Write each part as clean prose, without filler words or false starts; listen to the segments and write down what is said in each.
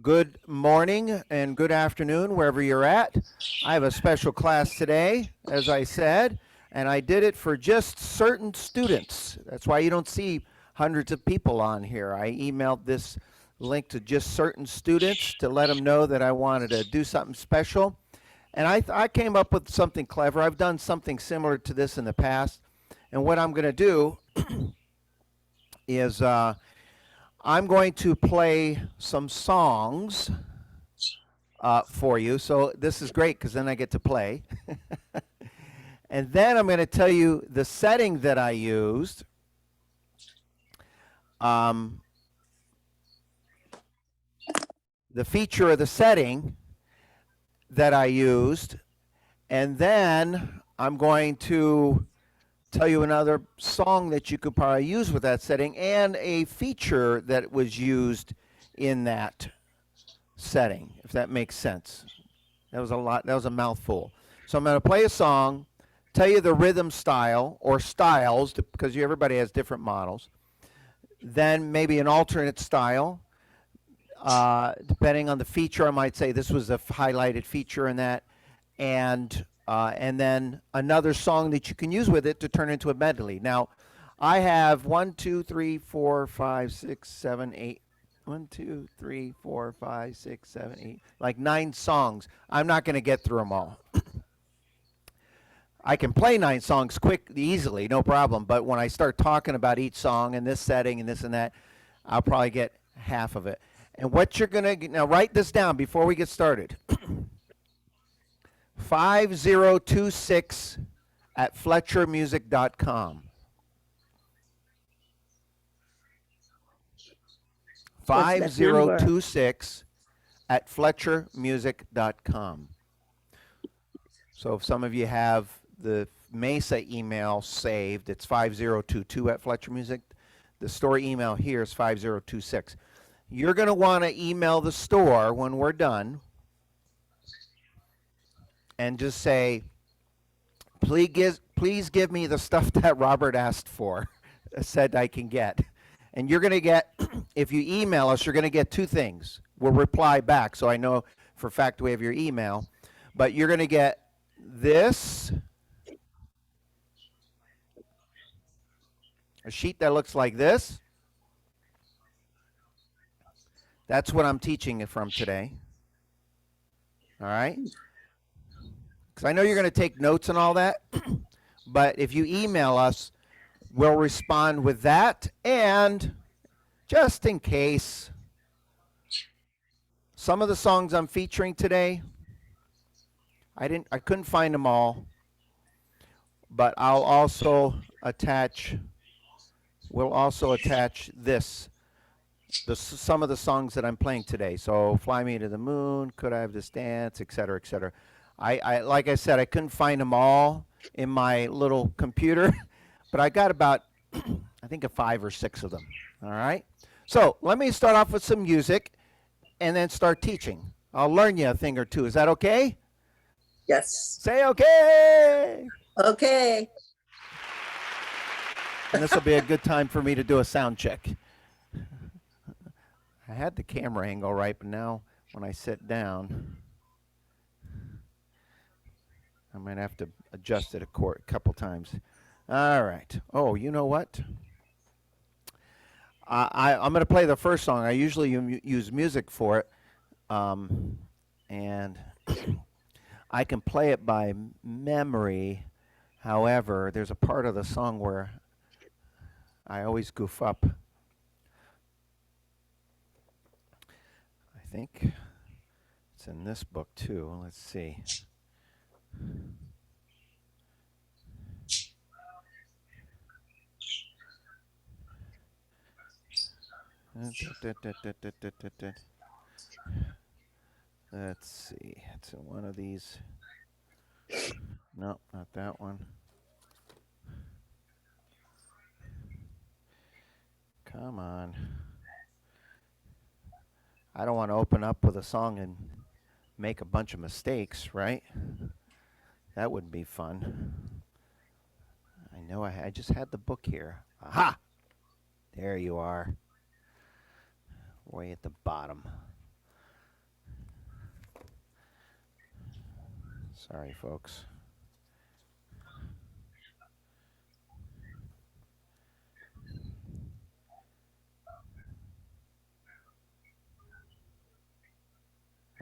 Good morning and good afternoon, wherever you're at. I have a special class today, as I said, and I did it for just certain students. That's why you don't see hundreds of people on here. I emailed this link to just certain students to let them know that I wanted to do something special. And I came up with something clever. I've done something similar to this in the past. And what I'm going to do is I'm going to play some songs for you. So this is great because then I get to play. And then I'm going to tell you the setting that I used. Um, the feature of the setting that I used. And then I'm going to tell you another song that you could probably use with that setting and a feature that was used in that setting, if that makes sense. That was a lot. That was a mouthful. So I'm going to play a song, tell you the rhythm style or styles, because everybody has different models. Then maybe an alternate style, depending on the feature. I might say this was a highlighted feature in that, and then another song that you can use with it to turn into a medley. Now, I have 1, 2, 3, 4, 5, 6, 7, 8. 1, 2, 3, 4, 5, 6, 7, 8. Like 9 songs. I'm not going to get through them all. I can play 9 songs easily, no problem. But when I start talking about each song and this setting and this and that, I'll probably get half of it. And what you're going to now write this down before we get started. 5026 at fletchermusic.com. 5026 at fletchermusic.com. So if some of you have the Mesa email saved, it's 5022 at fletchermusic. The store email here is 5026. You're going to want to email the store when we're done and just say, please give me the stuff that Robert asked for, said I can get. And you're going to get, if you email us, you're going to get 2 things. We'll reply back, so I know for a fact we have your email. But you're going to get this, a sheet that looks like this. That's what I'm teaching it from today. All right? Because I know you're going to take notes and all that. But if you email us, we'll respond with that. And just in case, some of the songs I'm featuring today, I couldn't find them all, but we'll also attach this, some of the songs that I'm playing today. So Fly Me to the Moon, Could I Have This Dance, et cetera, et cetera. Like I said, I couldn't find them all in my little computer, but I got about, I think, 5 or 6 of them. All right. So let me start off with some music and then start teaching. I'll learn you a thing or two. Is that okay? Yes. Say okay. Okay. And this will be a good time for me to do a sound check. I had the camera angle right, but now when I sit down, I might have to adjust it a couple times. All right. Oh, you know what? I'm going to play the first song. I usually use music for it, and I can play it by memory. However, there's a part of the song where I always goof up. I think it's in this book too. Let's see. Let's see. It's in one of these. No, not that one. Come on. I don't want to open up with a song and make a bunch of mistakes, right? That wouldn't be fun. I know I just had the book here. Aha! There you are. Way at the bottom. Sorry, folks.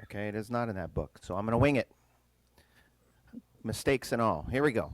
Okay, it is not in that book, so I'm going to wing it. Mistakes and all. Here we go.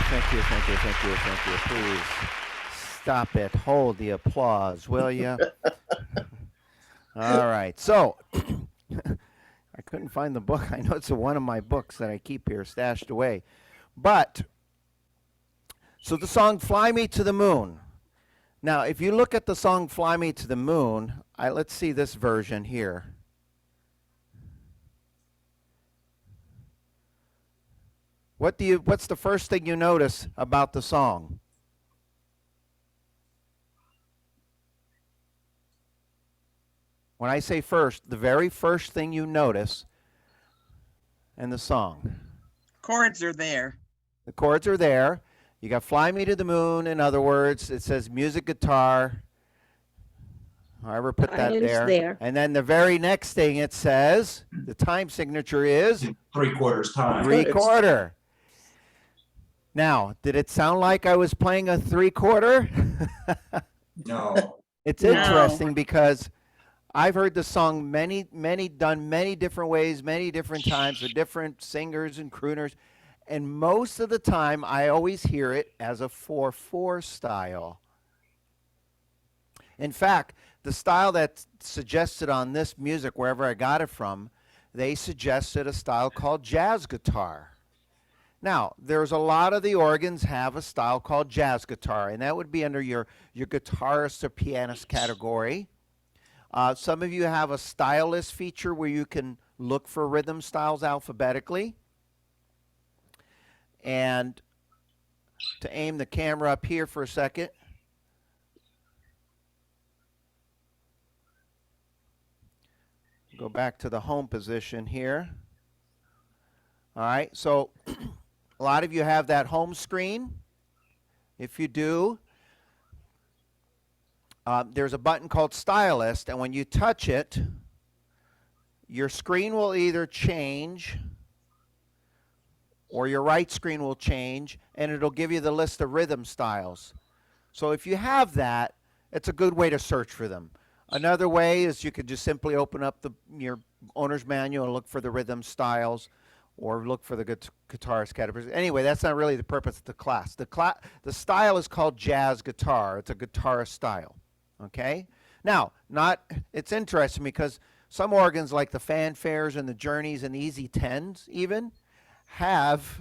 Thank you. Please stop it. Hold the applause, will you? All right. So I couldn't find the book. I know it's one of my books that I keep here stashed away. But so the song Fly Me to the Moon. Now, if you look at the song Fly Me to the Moon, let's see this version here. What's the first thing you notice about the song? When I say first, the very first thing you notice in the song. Chords are there. The chords are there. You got Fly Me to the Moon, in other words. It says music guitar. However, put that there. And then the very next thing it says, the time signature is 3/4 time. 3/4. Now, did it sound like I was playing a 3/4? No. It's interesting because I've heard the song done many different ways, many different times with different singers and crooners. And most of the time, I always hear it as a 4/4 style. In fact, the style that's suggested on this music, wherever I got it from, they suggested a style called jazz guitar. Now, there's a lot of the organs have a style called jazz guitar, and that would be under your guitarist or pianist category. Some of you have a stylist feature where you can look for rhythm styles alphabetically. And to aim the camera up here for a second. Go back to the home position here. All right, so a lot of you have that home screen. If you do, there's a button called Stylist, and when you touch it, your screen will either change or your right screen will change, and it'll give you the list of rhythm styles. So if you have that, it's a good way to search for them. Another way is you could just simply open up your owner's manual and look for the rhythm styles, or look for the guitarist categories. Anyway, that's not really the purpose of the class. The style is called jazz guitar. It's a guitarist style, okay? Now, it's interesting because some organs like the fanfares and the journeys and the easy tens even have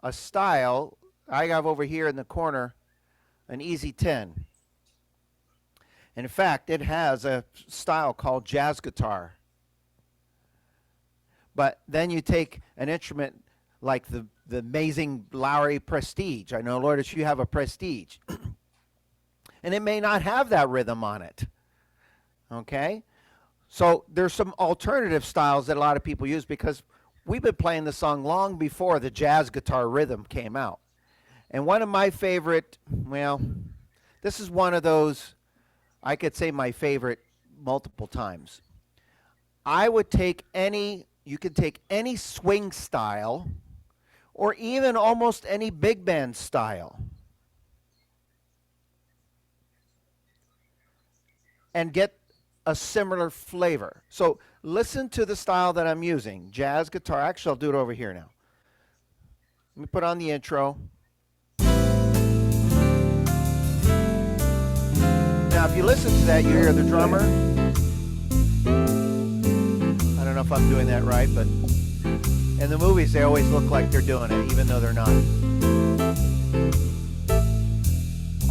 a style. I have over here in the corner an easy 10. And in fact, it has a style called jazz guitar. But then you take an instrument like the amazing Lowry Prestige. I know, Lourdes, you have a Prestige. And it may not have that rhythm on it. Okay? So there's some alternative styles that a lot of people use because we've been playing the song long before the jazz guitar rhythm came out. And one of my favorite, well, this is one of those, I could say my favorite multiple times. I would take you could take any swing style or even almost any big band style and get a similar flavor. So listen to the style that I'm using, jazz guitar. Actually, I'll do it over here now. Let me put on the intro. Now, if you listen to that, you hear the drummer. I don't know if I'm doing that right, but in the movies, they always look like they're doing it, even though they're not.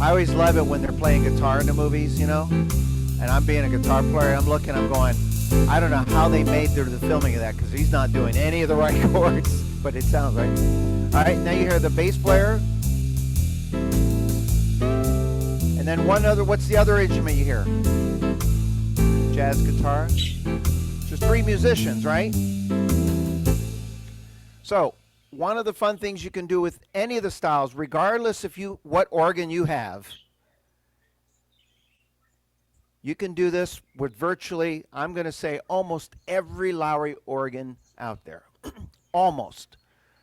I always love it when they're playing guitar in the movies, you know? And I'm being a guitar player, I'm looking, I'm going, I don't know how they made the filming of that because he's not doing any of the right chords, but it sounds right. All right, now you hear the bass player. And then what's the other instrument you hear? Jazz guitar. Just 3 musicians, right? So, one of the fun things you can do with any of the styles, regardless of what organ you have, you can do this with virtually, I'm going to say, almost every Lowry organ out there. Almost.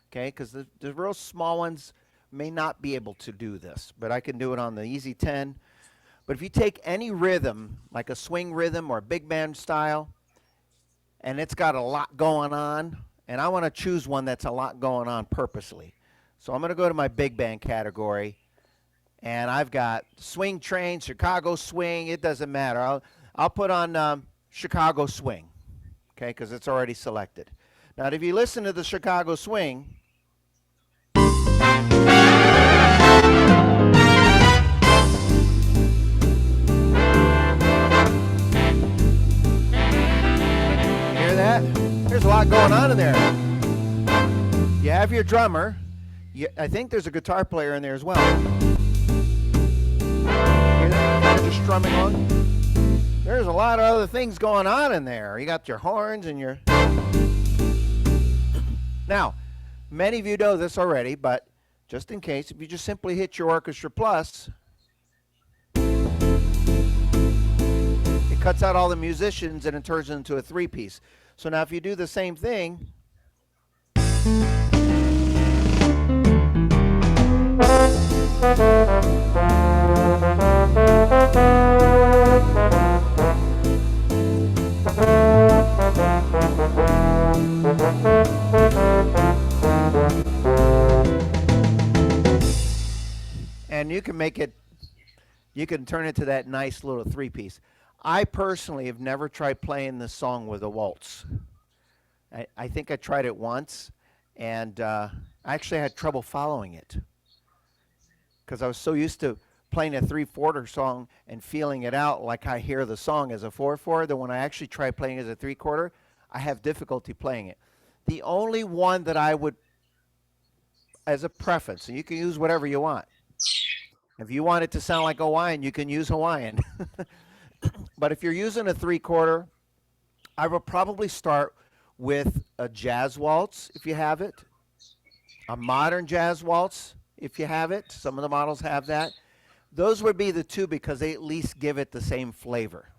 Okay, because the real small ones may not be able to do this, but I can do it on the Easy 10. But if you take any rhythm, like a swing rhythm or a big band style, and it's got a lot going on, and I want to choose one that's a lot going on purposely. So I'm going to go to my big band category. And I've got Swing Train, Chicago Swing. It doesn't matter. I'll put on Chicago Swing, okay, because it's already selected. Now, if you listen to the Chicago Swing, you hear that? There's a lot going on in there. You have your drummer. I think there's a guitar player in there as well. Just strumming on. There's a lot of other things going on in there. You got your horns and your... Now, many of you know this already, but just in case, if you just simply hit your Orchestra Plus, it cuts out all the musicians and it turns it into a 3-piece. So now if you do the same thing... And you can make it, you can turn it to that nice little 3-piece. I personally have never tried playing this song with a waltz. I think I tried it once, and I actually had trouble following it because I was so used to playing a 3/4 song and feeling it out like I hear the song as a 4/4, that when I actually try playing as a 3/4, I have difficulty playing it. The only one that I would, as a preference, and you can use whatever you want. If you want it to sound like Hawaiian, you can use Hawaiian. But if you're using a 3/4, I would probably start with a jazz waltz, if you have it, a modern jazz waltz, if you have it. Some of the models have that. Those would be the two because they at least give it the same flavor.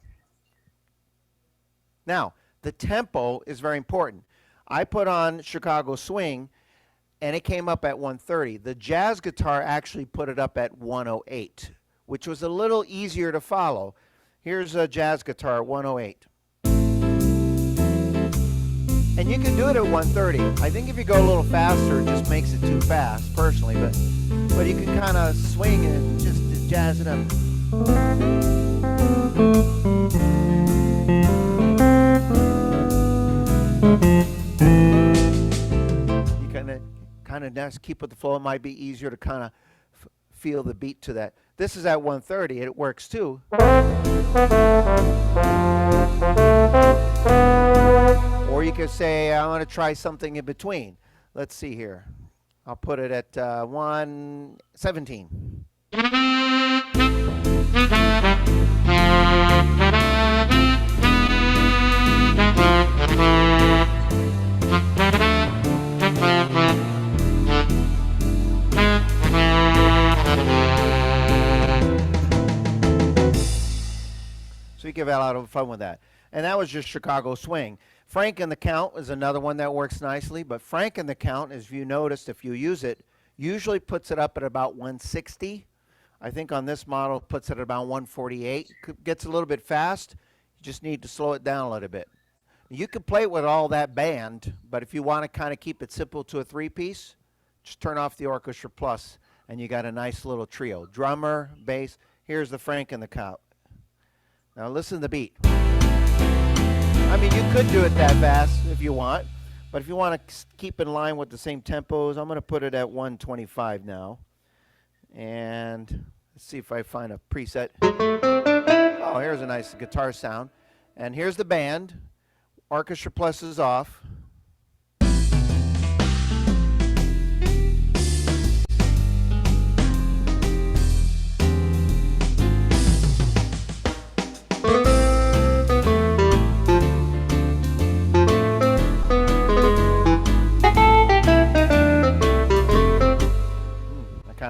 Now, the tempo is very important. I put on Chicago Swing, and it came up at 130. The jazz guitar actually put it up at 108, which was a little easier to follow. Here's a jazz guitar at 108. And you can do it at 130. I think if you go a little faster, it just makes it too fast, personally, but you can kind of swing and just jazz it up. You kind of just keep with the flow. It might be easier to kind of feel the beat to that. This is at 130. It works too. Or you could say, I want to try something in between. Let's see here. I'll put it at 117. So you can have a lot of fun with that. And that was just Chicago swing. Frank and the Count is another one that works nicely, but Frank and the Count, as you noticed, if you use it, usually puts it up at about 160. I think on this model, puts it at about 148. Gets a little bit fast. You just need to slow it down a little bit. You can play it with all that band, but if you want to kind of keep it simple to a three-piece, just turn off the Orchestra Plus, and you got a nice little trio. Drummer, bass. Here's the Frank and the Count. Now listen to the beat. I mean, you could do it that fast if you want, but if you want to keep in line with the same tempos, I'm going to put it at 125 now. And let's see if I find a preset. Oh, here's a nice guitar sound. And here's the band. Orchestra Plus is off.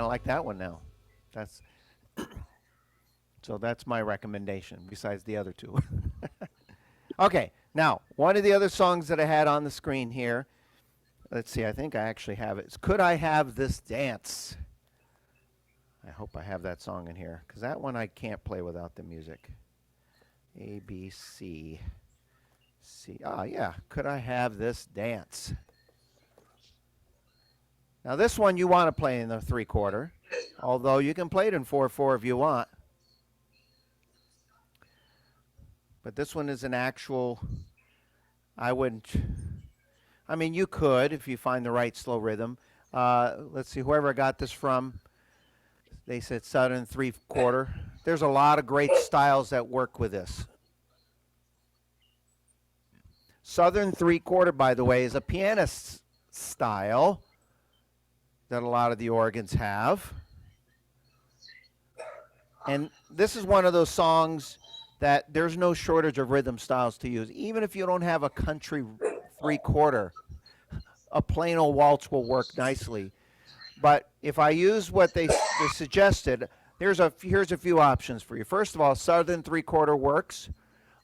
Like that one now. That's so that's my recommendation besides the other two. Okay, now one of the other songs that I had on the screen here, let's see, I think I actually have it. It's Could I Have This Dance? I hope I have that song in here because that one I can't play without the music. A, B, C, C. Ah, yeah. Could I Have This Dance? Now this one you want to play in the 3/4, although you can play it in 4/4 if you want. But this one is an actual, I mean you could if you find the right slow rhythm. Let's see, whoever I got this from, they said Southern 3/4. There's a lot of great styles that work with this. Southern 3/4, by the way, is a pianist style that a lot of the organs have. And this is one of those songs that there's no shortage of rhythm styles to use. Even if you don't have a country 3/4, a plain old waltz will work nicely. But if I use what they suggested, here's a few options for you. First of all, Southern 3/4 works.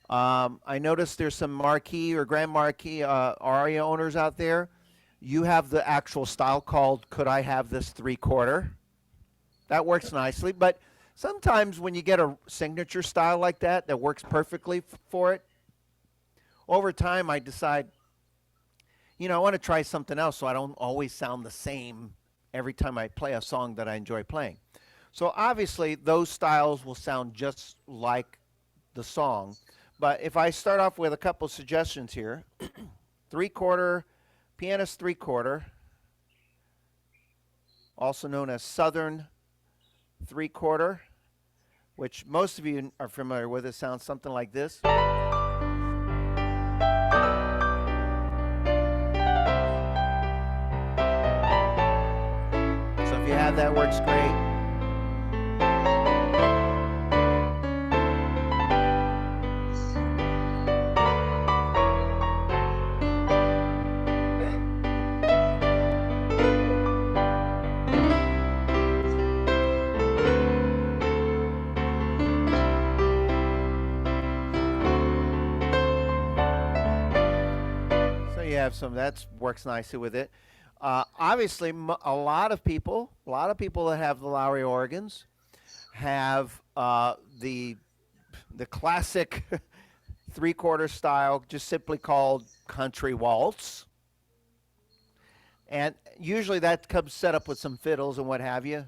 I noticed there's some marquee or grand marquee aria owners out there. You have the actual style called Could I Have This 3/4? That works nicely, but sometimes when you get a signature style like that that works perfectly for it, over time I decide, you know, I want to try something else so I don't always sound the same every time I play a song that I enjoy playing. So obviously those styles will sound just like the song, but if I start off with a couple suggestions here, 3/4, pianist 3/4, also known as Southern 3/4, which most of you are familiar with. It sounds something like this. So if you have that, works great. Have some that works nicely with it. Obviously, a lot of people that have the Lowry organs have the classic 3/4 style, just simply called country waltz, and usually that comes set up with some fiddles and what have you.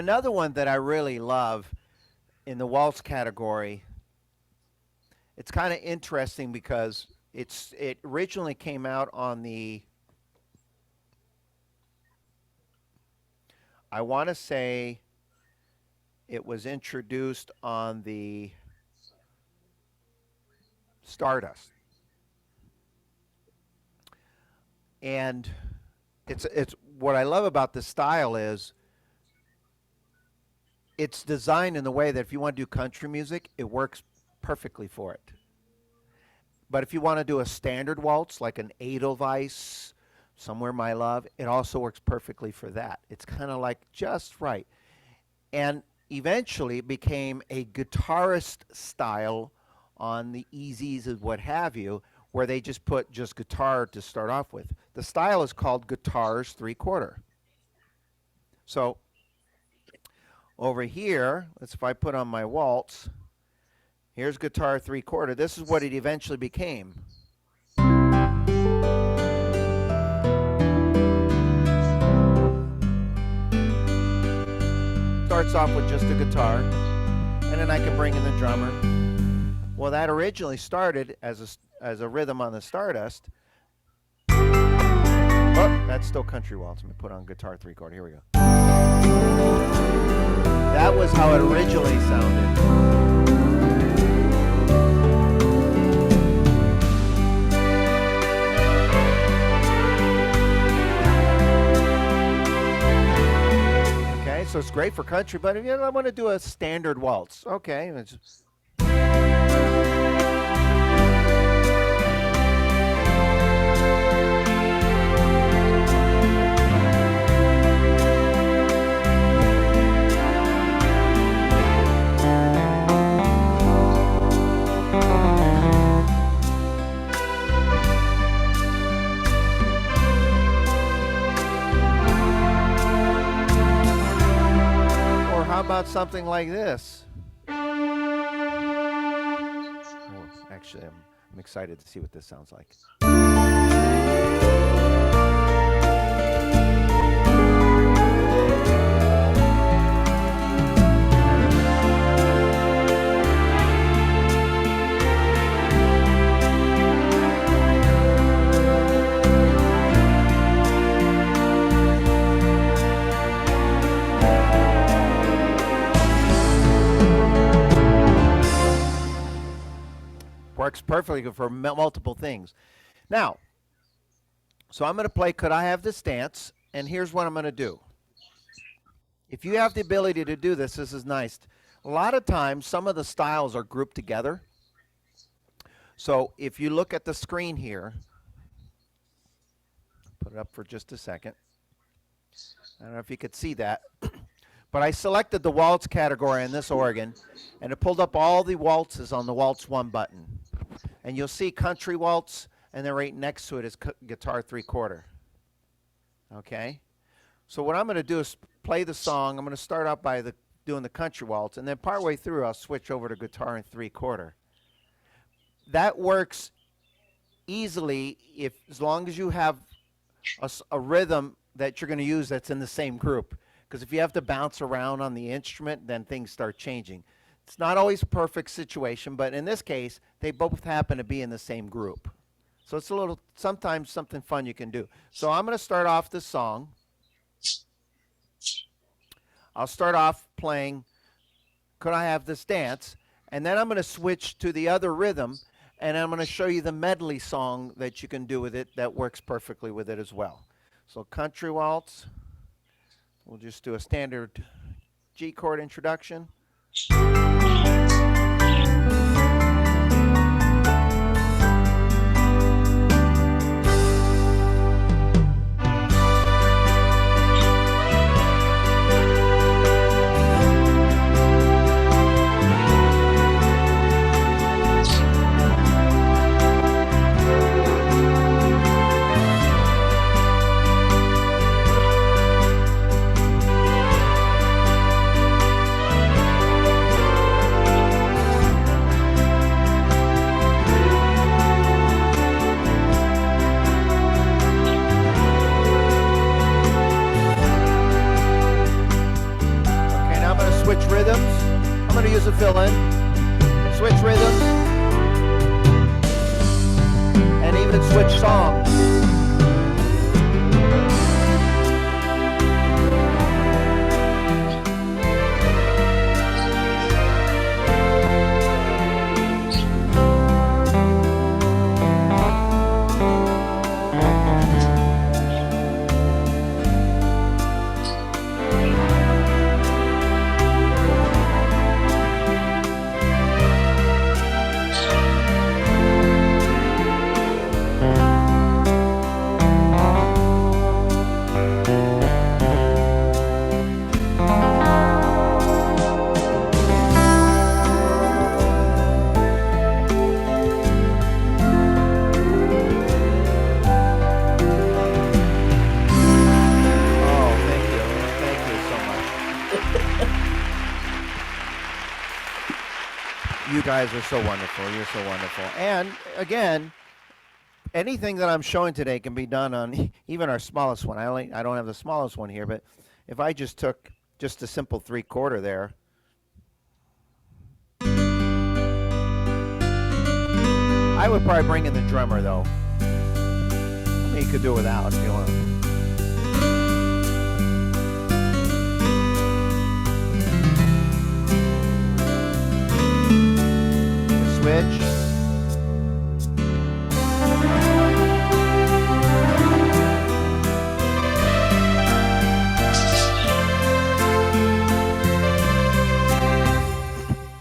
another one that I really love in the waltz category, it's kind of interesting because it originally came out on the, I want to say it was introduced on the Stardust. And it's what I love about this style is it's designed in the way that if you want to do country music, it works perfectly for it. But if you want to do a standard waltz, like an Edelweiss, Somewhere My Love, it also works perfectly for that. It's kind of like just right. And eventually it became a guitarist style on the easies and what have you, where they just put just guitar to start off with. The style is called guitars 3/4. So over here, let's if I put on my waltz, here's guitar 3/4. This is what it eventually became. Starts off with just a guitar, and then I can bring in the drummer. Well, that originally started as a rhythm on the Stardust. Oh, that's still country waltz. Let me put on guitar 3/4. Here we go. That was how it originally sounded. Okay, so it's great for country, but if you know, I want to do a standard waltz. Okay, it's how about something like this? Oh, actually, I'm excited to see what this sounds like. Works perfectly for multiple things. Now, so I'm going to play Could I Have This Dance? And here's what I'm going to do. If you have the ability to do this, this is nice. A lot of times, some of the styles are grouped together. So if you look at the screen here, put it up for just a second. I don't know if you could see that. But I selected the waltz category in this organ, and it pulled up all the waltzes on the Waltz 1 button. And you'll see country waltz, and then right next to it is guitar 3/4. Okay? So what I'm going to do is play the song. I'm going to start out by doing the country waltz, and then partway through I'll switch over to guitar and 3/4. That works easily as long as you have a rhythm that you're going to use that's in the same group. Because if you have to bounce around on the instrument, then things start changing. It's not always a perfect situation, but in this case, they both happen to be in the same group. So it's sometimes something fun you can do. So I'm going to start off this song. I'll start off playing Could I Have This Dance? And then I'm going to switch to the other rhythm, and I'm going to show you the medley song that you can do with it that works perfectly with it as well. So country waltz. We'll just do a standard G chord introduction. even switch songs. Oh, thank you. Thank you so much. You guys are so wonderful. You're so wonderful. And again, anything that I'm showing today can be done on even our smallest one. I don't have the smallest one here, but if I just took just a simple 3/4 there. I would probably bring in the drummer though. I mean, you could do it without if you want. Switch.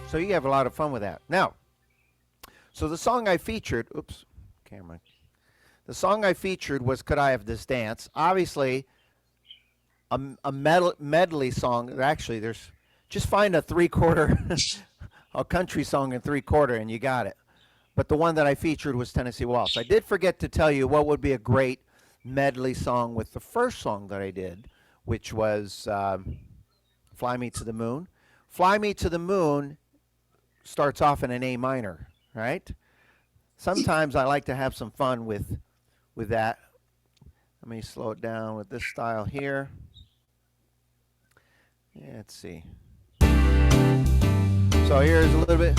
So you have a lot of fun with that. Now, so the song I featured, oops, camera. The song I featured was Could I Have This Dance? Obviously, a medley song. Actually, there's, just find a 3/4, a country song in 3/4 and you got it. But the one that I featured was Tennessee Waltz. I did forget to tell you what would be a great medley song with the first song that I did, which was Fly Me to the Moon. Fly Me to the Moon starts off in an A minor, right? Sometimes I like to have some fun with that. Let me slow it down with this style here. Yeah, let's see. So here's a little bit.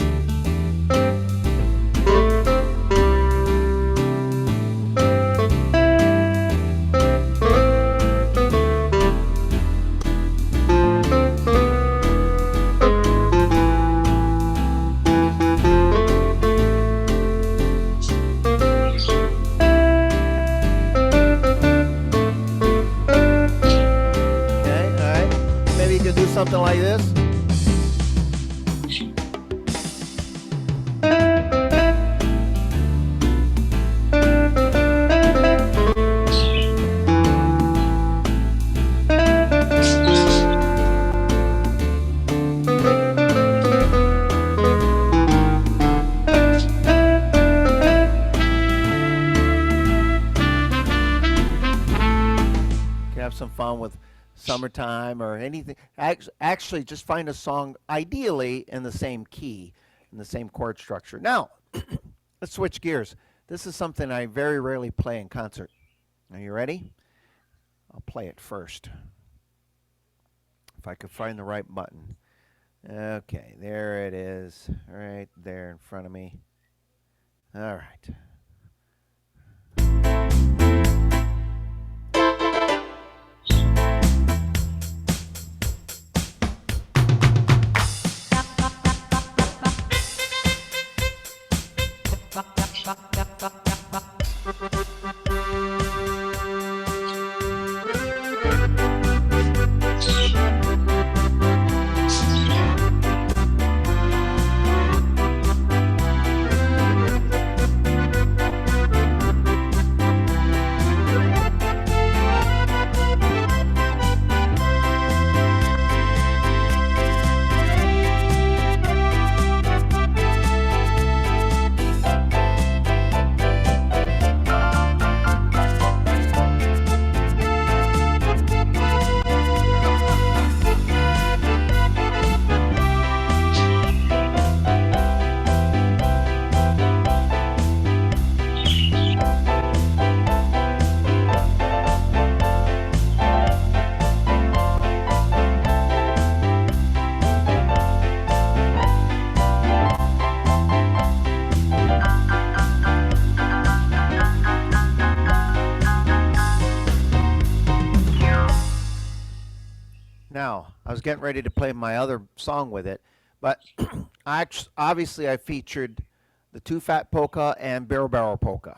Something like this. Can have some fun with Summertime or anything. Actually, just find a song ideally in the same key, in the same chord structure. Now, let's switch gears. This is something I very rarely play in concert. Are you ready? I'll play it first. If I could find the right button. Okay, there it is, right there in front of me. All right. Now, I was getting ready to play my other song with it, but obviously I featured the Two Fat Polka and Barrel Polka.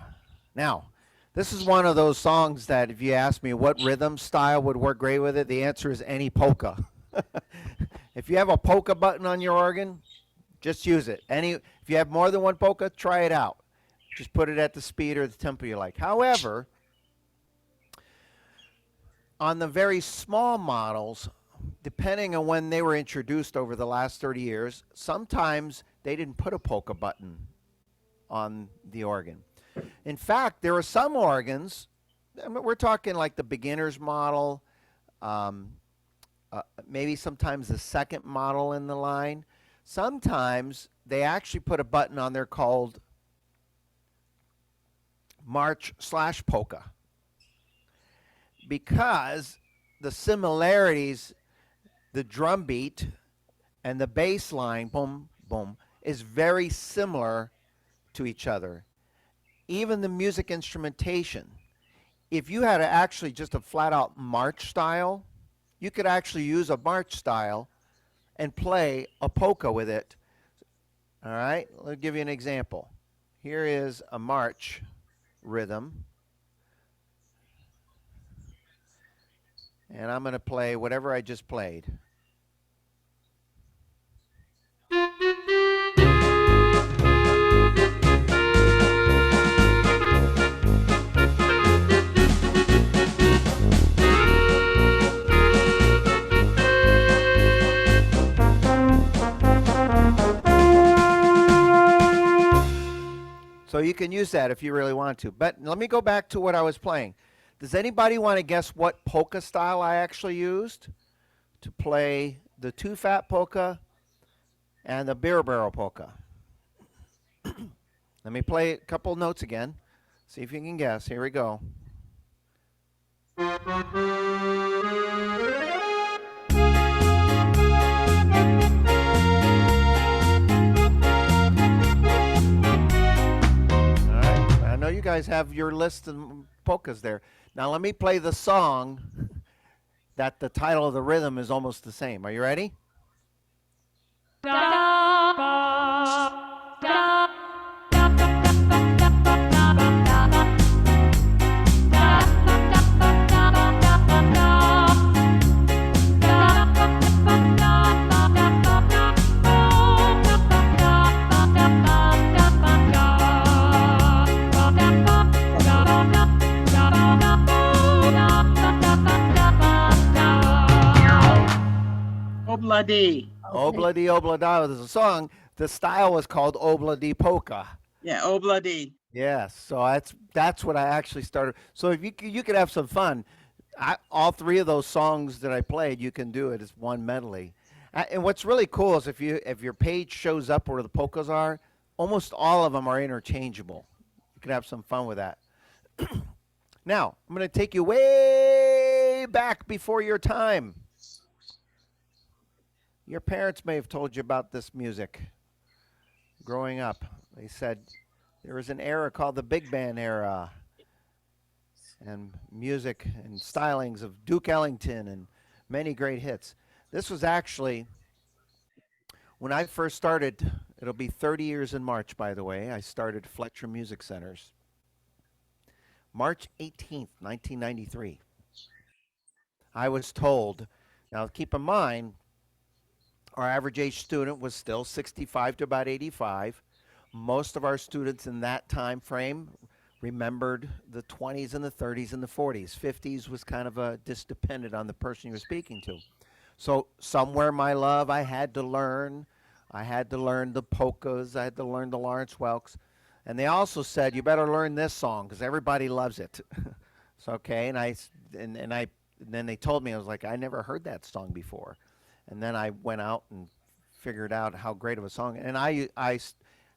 Now, this is one of those songs that if you ask me what rhythm style would work great with it, the answer is any polka. If you have a polka button on your organ, just use it. If you have more than one polka, try it out. Just put it at the speed or the tempo you like. However, on the very small models, depending on when they were introduced over the last 30 years, sometimes they didn't put a polka button on the organ. In fact, there are some organs, we're talking like the beginner's model, maybe sometimes the second model in the line. Sometimes they actually put a button on there called March/Polka, because the similarities, the drum beat and the bass line, boom, boom, is very similar to each other. Even the music instrumentation. If you had actually just a flat out march style, you could actually use a march style and play a polka with it. All right, let me give you an example. Here is a march rhythm. And I'm going to play whatever I just played. So you can use that if you really want to. But let me go back to what I was playing. Does anybody want to guess what polka style I actually used to play the Two Fat Polka and the Barrel Polka? Let me play a couple notes again. See if you can guess. Here we go. I know you guys have your list of polkas there. Now let me play the song that the title of the rhythm is almost the same. Are you ready? Obladi. Obladi Oblada was a song. The style was called Obladi Polka. Yeah, Obladi. Yes, so that's what I actually started. So if you could have some fun, all three of those songs that I played, you can do it as one medley. And what's really cool is if your page shows up where the polkas are, almost all of them are interchangeable. You can have some fun with that. Now I'm going to take you way back before your time. Your parents may have told you about this music growing up. They said there was an era called the big band era, and music and stylings of Duke Ellington and many great hits. This was actually, when I first started, it'll be 30 years in March, by the way, I started Fletcher Music Centers. March 18th, 1993. I was told, now keep in mind, our average age student was still 65 to about 85. Most of our students in that time frame remembered the 20s and the 30s and the 40s. 50s was kind of just dependent on the person you were speaking to. So Somewhere My Love, I had to learn. I had to learn the polkas. I had to learn the Lawrence Welks. And they also said, you better learn this song because everybody loves it. So, okay, and then they told me, I was like, I never heard that song before. And then I went out and figured out how great of a song. And I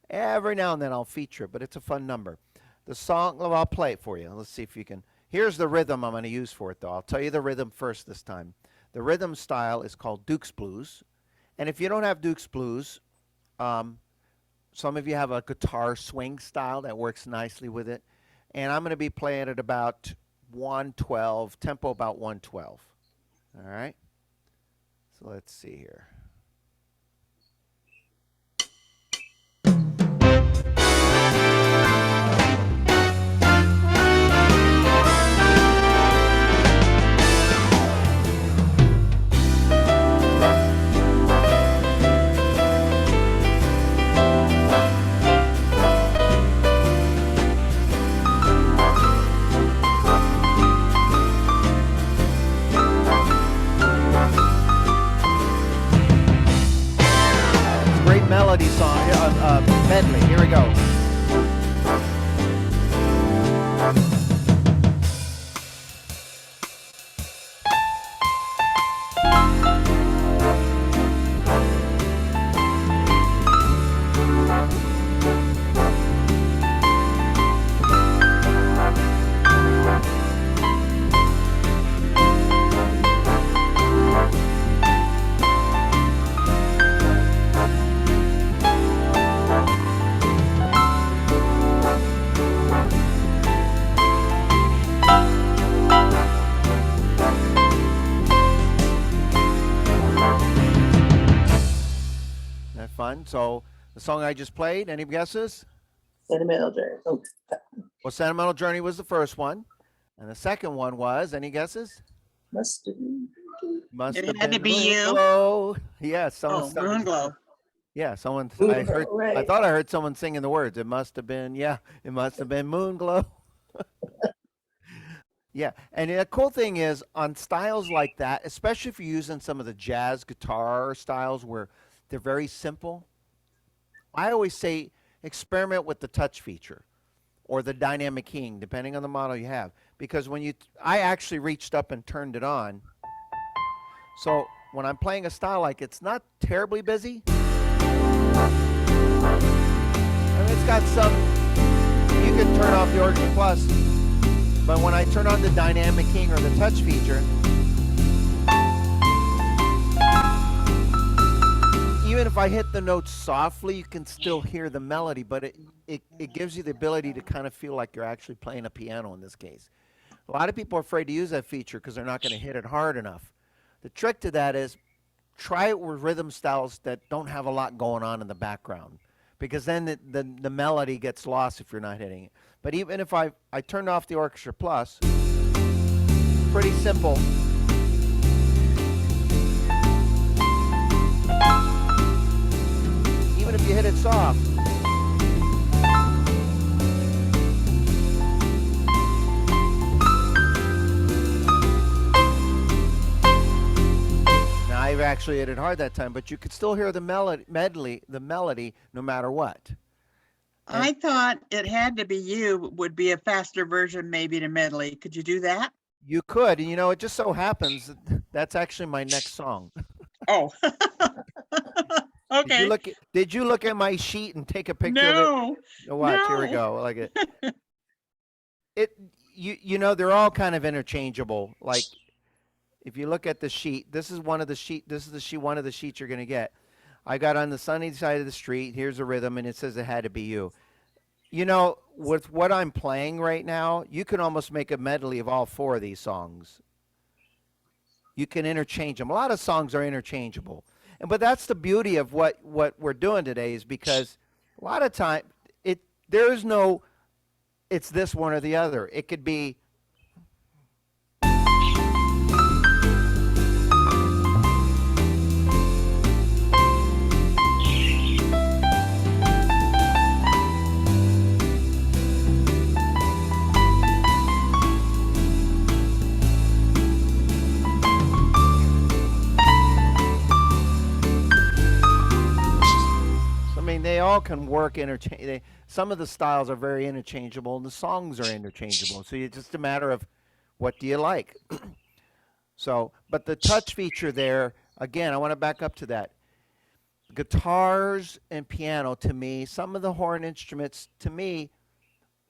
every now and then I'll feature it, but it's a fun number. The song, well, I'll play it for you. Let's see if you can. Here's the rhythm I'm going to use for it, though. I'll tell you the rhythm first this time. The rhythm style is called Duke's Blues. And if you don't have Duke's Blues, some of you have a guitar swing style that works nicely with it. And I'm going to be playing at about 112, tempo about 112. All right? So let's see here. Great melody song, medley. Here we go. That fun. So the song I just played, any guesses? Sentimental journey. Oh, Well, Sentimental Journey was the first one. And the second one was, any guesses? must have been. Must It have had to been be you. Moonglow. Yeah, someone Oh, started- Moonglow. Yeah, someone I Moonglow, heard I right. thought I heard someone singing the words. It must have been, yeah, it must have been Moonglow. Yeah, and the cool thing is on styles like that, especially if you're using some of the jazz guitar styles where they're very simple, I always say experiment with the touch feature or the dynamic keying, depending on the model you have. Because when I actually reached up and turned it on. So when I'm playing a style like it's not terribly busy. I mean, it's got some, you can turn off the Organ Plus. But when I turn on the dynamic keying or the touch feature, even if I hit the notes softly, you can still hear the melody, but it gives you the ability to kind of feel like you're actually playing a piano in this case. A lot of people are afraid to use that feature because they're not going to hit it hard enough. The trick to that is try it with rhythm styles that don't have a lot going on in the background, because then the melody gets lost if you're not hitting it. But even if I turned off the Orchestra Plus, pretty simple. Even if you hit it soft. Now I've actually hit it hard that time, but you could still hear the melody no matter what. I thought It Had to Be You would be a faster version maybe to medley. Could you do that? You could, and it just so happens that's actually my next song. Oh. Okay. Did you look at my sheet and take a picture of No. it? Watch, here we no. go. Like they're all kind of interchangeable. Like if you look at the sheet, this is one of the sheets you're gonna get. I got On the Sunny Side of the Street. Here's a rhythm, and it says It Had to Be You. With what I'm playing right now, you can almost make a medley of all four of these songs. You can interchange them. A lot of songs are interchangeable. But that's the beauty of what we're doing today, is because a lot of time there is no it's this one or the other. It could be they all can work some of the styles are very interchangeable and the songs are interchangeable. So it's just a matter of what do you like. But the touch feature there, again, I want to back up to that. Guitars and piano, to me, some of the horn instruments, to me,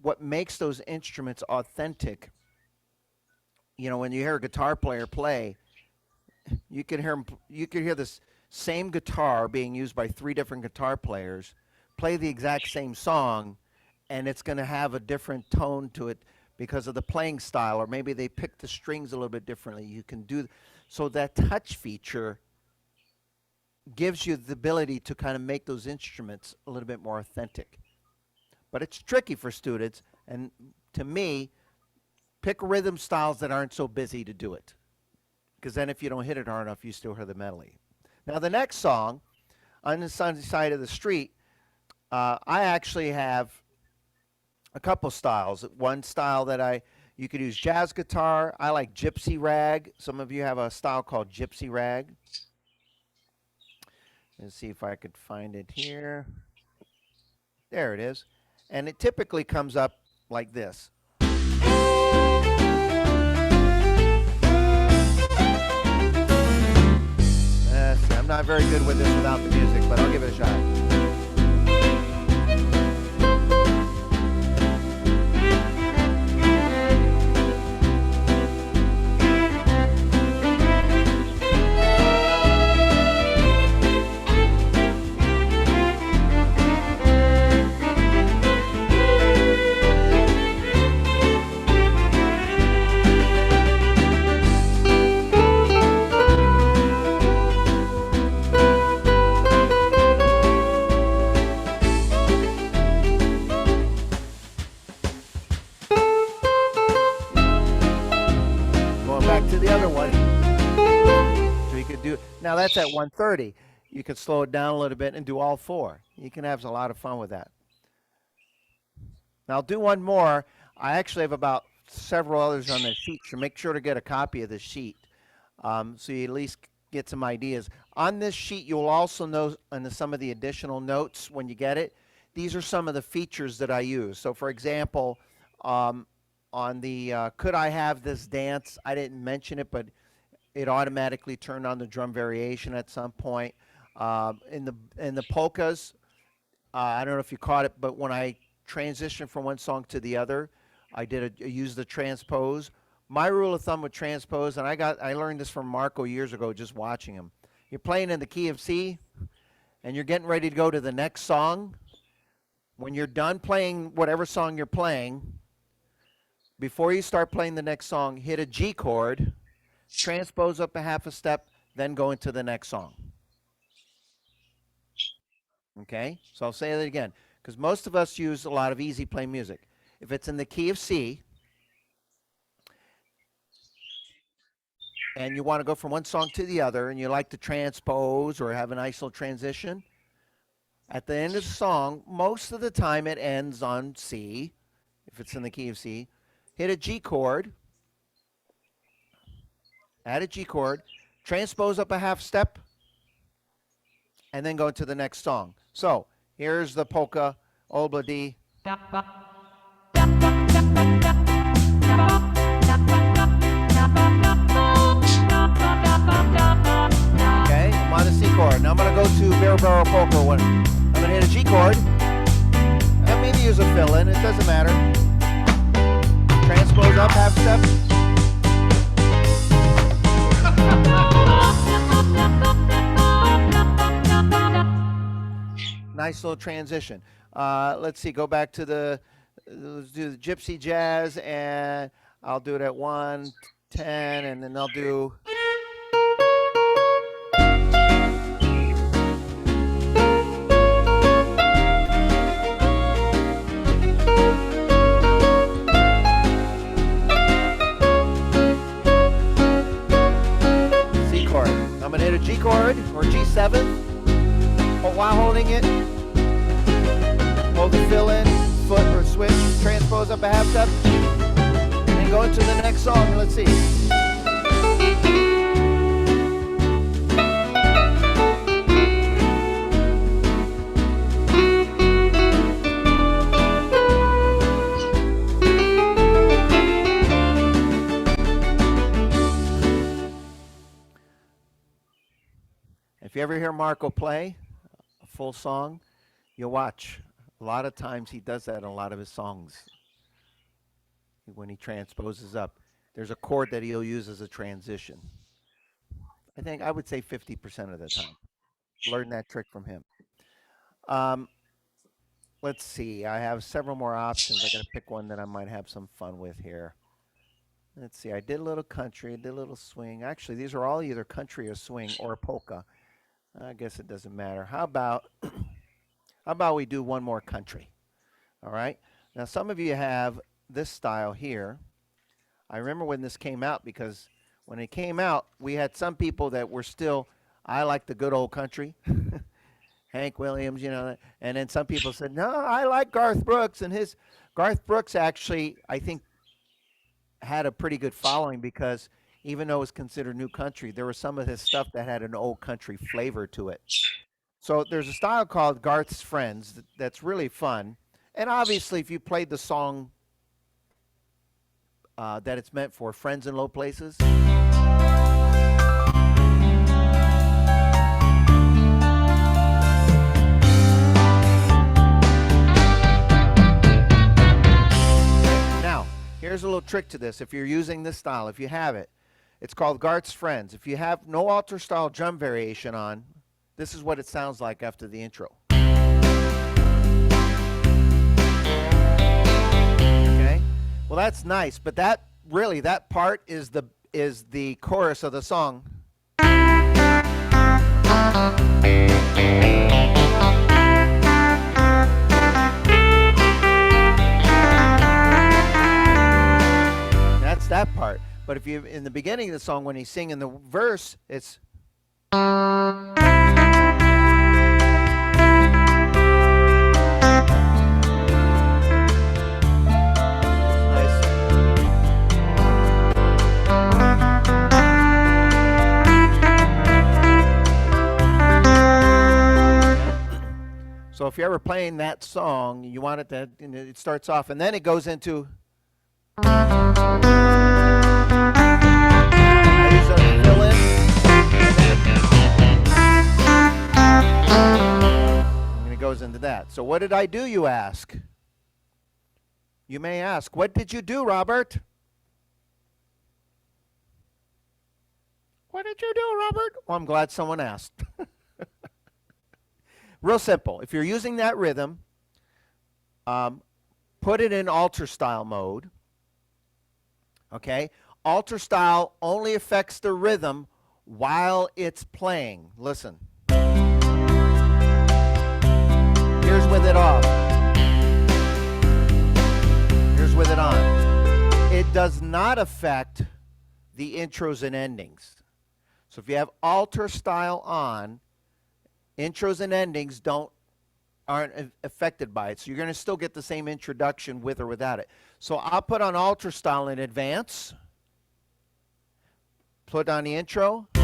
what makes those instruments authentic, when you hear a guitar player play, you can hear this same guitar being used by three different guitar players, play the exact same song, and it's going to have a different tone to it because of the playing style, or maybe they pick the strings a little bit differently. You can do so that touch feature gives you the ability to kind of make those instruments a little bit more authentic. But it's tricky for students, and to me, pick rhythm styles that aren't so busy to do it. Because then if you don't hit it hard enough, you still hear the medley. Now the next song, On the Sunny Side of the Street, I actually have a couple styles. One style that you could use jazz guitar. I like gypsy rag. Some of you have a style called gypsy rag. Let's see if I could find it here. There it is. And it typically comes up like this. I'm not very good with this without the music, but I'll give it a shot. Now that's at 130. You could slow it down a little bit and do all four. You can have a lot of fun with that. Now I'll do one more. I actually have about several others on the sheet, so make sure to get a copy of the sheet so you at least get some ideas. On this sheet, you'll also know under some of the additional notes when you get it. These are some of the features that I use. So for example, on the Could I Have This Dance, I didn't mention it, but it automatically turned on the drum variation at some point. In the polkas, I don't know if you caught it, but when I transitioned from one song to the other, I used the transpose. My rule of thumb with transpose, and I learned this from Marco years ago just watching him. You're playing in the key of C, and you're getting ready to go to the next song. When you're done playing whatever song you're playing, before you start playing the next song, hit a G chord, transpose up a half a step, then go into the next song. Okay? So I'll say that again, because most of us use a lot of easy play music. If it's in the key of C, and you want to go from one song to the other, and you like to transpose or have a nice little transition, at the end of the song, most of the time it ends on C, if it's in the key of C. Hit a G chord, add a G chord, transpose up a half step, and then go into the next song. So here's the polka, obladi. Okay, I'm on the C chord. Now I'm going to go to barrel polka one. I'm going to hit a G chord, and maybe use a fill-in, it doesn't matter. Transpose up half step. Nice little transition. Let's see, go back to let's do the gypsy jazz, and I'll do it at 110, and then I'll do. C chord. I'm going to hit a G chord or G7 while holding it. Hold the fill-in, foot or switch, transpose up a half step, and go into the next song. Let's see. If you ever hear Marco play a full song, you'll watch. A lot of times he does that in a lot of his songs. When he transposes up, there's a chord that he'll use as a transition. I would say 50% of the time. Learn that trick from him. Let's see. I have several more options. I got to pick one that I might have some fun with here. Let's see. I did a little country. I did a little swing. Actually, these are all either country or swing or polka. I guess it doesn't matter. How about how about we do one more country? All right. Now some of you have this style here. I remember when this came out because when it came out, we had some people that were still, I like the good old country. Hank Williams, you know, and then some people said, no, I like Garth Brooks, and his Garth Brooks actually, I think, had a pretty good following because even though it was considered new country, there was some of his stuff that had an old country flavor to it. So there's a style called Garth's Friends that's really fun, and obviously, if you played the song that it's meant for, Friends in Low Places. Now, here's a little trick to this. If you're using this style, if you have it, it's called Garth's Friends. If you have no alter style drum variation on, this is what it sounds like after the intro. Okay? Well, that's nice, but that really, that part is the chorus of the song. That's that part. But if you in the beginning of the song when he's singing the verse, it's so if you're ever playing that song, you want it to, and it starts off, and then it goes into. I use a fill in. And it goes into that. So what did I do, you ask? You may ask, what did you do, Robert? What did you do, Robert? Well, I'm glad someone asked. Real simple. If you're using that rhythm, put it in alter style mode. Okay? Alter style only affects the rhythm while it's playing. Listen. Here's with it off. Here's with it on. It does not affect the intros and endings. So if you have alter style on, intros and endings aren't affected by it. So you're going to still get the same introduction with or without it. So I'll put on alter style in advance. Put on the intro. And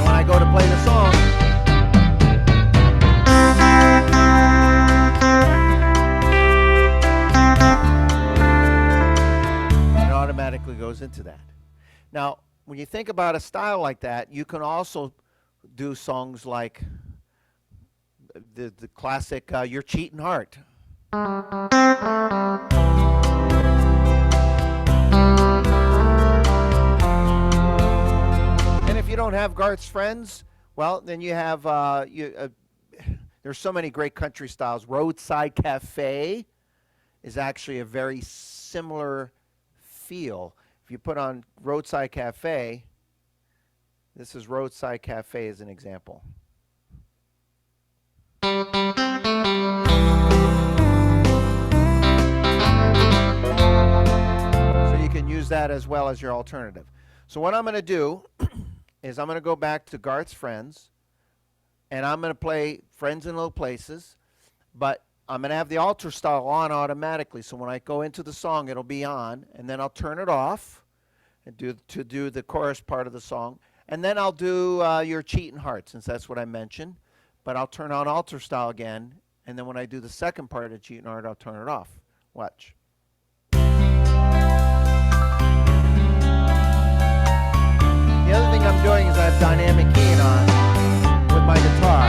when I go to play the song, it automatically goes into that. Now, when you think about a style like that, you can also do songs like the classic Your Cheating Heart. And if you don't have Garth's Friends, well, then you have, there's so many great country styles. Roadside Cafe is actually a very similar feel. If you put on Roadside Cafe, this is Roadside Cafe as an example. So you can use that as well as your alternative. So what I'm going to do is I'm going to go back to Garth's Friends, and I'm going to play Friends in Low Places, but I'm going to have the alter style on automatically. So when I go into the song, it'll be on, and then I'll turn it off and do the chorus part of the song. And then I'll do Your Cheating Heart, since that's what I mentioned. But I'll turn on alter style again, and then when I do the second part of Cheating Heart, I'll turn it off. Watch. The other thing I'm doing is I have dynamic keying on with my guitar.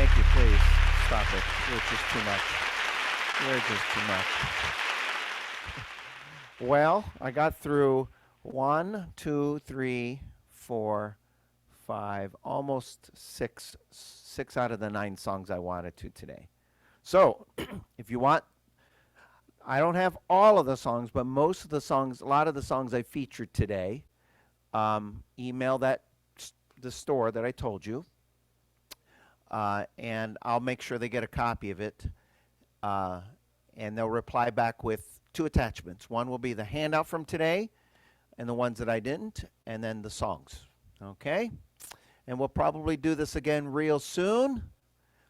thank you. Please stop it. You're just too much. You're just too much. Well, I got through 1, 2, 3, 4, 5, almost six out of the 9 songs I wanted to today. So, if you want, I don't have all of the songs, but most of the songs, a lot of the songs I featured today, email the store that I told you, and I'll make sure they get a copy of it, and they'll reply back with 2 attachments. One will be the handout from today, and the ones that I didn't, and then the songs. Okay? And we'll probably do this again real soon.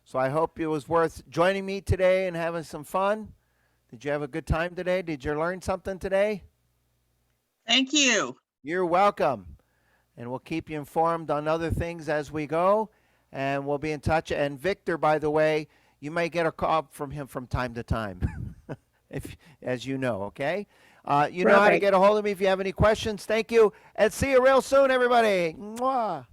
So I hope it was worth joining me today and having some fun. Did you have a good time today? Did you learn something today? Thank you. You're welcome. And we'll keep you informed on other things as we go. And we'll be in touch. And Victor, by the way, you may get a call from him from time to time, as you know, okay? You know how to Right. get a hold of me if you have any questions. Thank you. And see you real soon, everybody. Mwah.